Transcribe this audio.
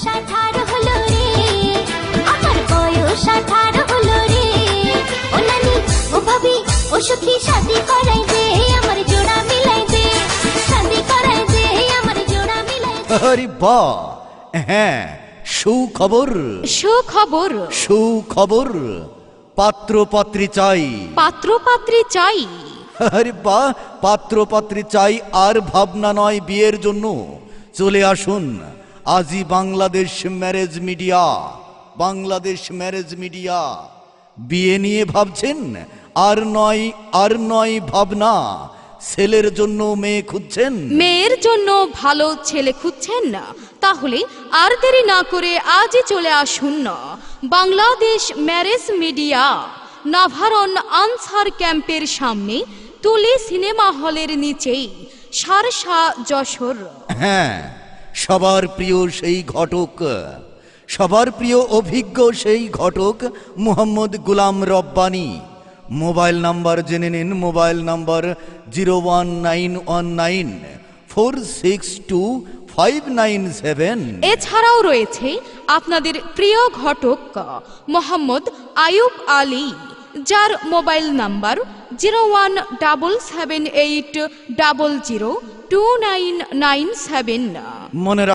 18 হলো রে, আমার বয়স 18 হলো রে। ও নানি ও ভাবি ও সখী শাদি করাই দে, আমার জোড়া মিলাই দে, শাদি করাই দে, আমার জোড়া মিলাই দে। আরে বাহ, হ্যাঁ, সুখবর সুখবর। সুখবর, পাত্র পাত্রী চাই। পাত্র পাত্রী চাই। আরে বাহ, পাত্র পাত্রী চাই আর ভাবনা নয় বিয়ের জন্য। চলে আসুন আজই Bangladesh marriage media. Bangladesh marriage media. বিয়ে নিয়ে ভাবছেন? আর নয় ভাবনা। ছেলের জন্য মেয়ে খুঁজছেন? মেয়ের জন্য ভালো ছেলে খুঁজছেন না? তাহলে আর দেরি না করে আজই চলে আসুন না Bangladesh marriage media, Navaran answer ক্যাম্পের সামনে, তুলি সিনেমা হলের নিচেই, সারসা, যশোর। হ্যাঁ, সবার প্রিয় সেই ঘটক, সবার প্রিয় অভিজ্ঞ সেই ঘটক মুহাম্মদ গোলাম রব্বানী। মোবাইল নাম্বার জেনে নিন। Mobile number 01919462597। এছাড়াও রয়েছে আপনাদের প্রিয় ঘটক মোহাম্মদ আয়ুব আলী, যার মোবাইল নাম্বার 01778002997। মনে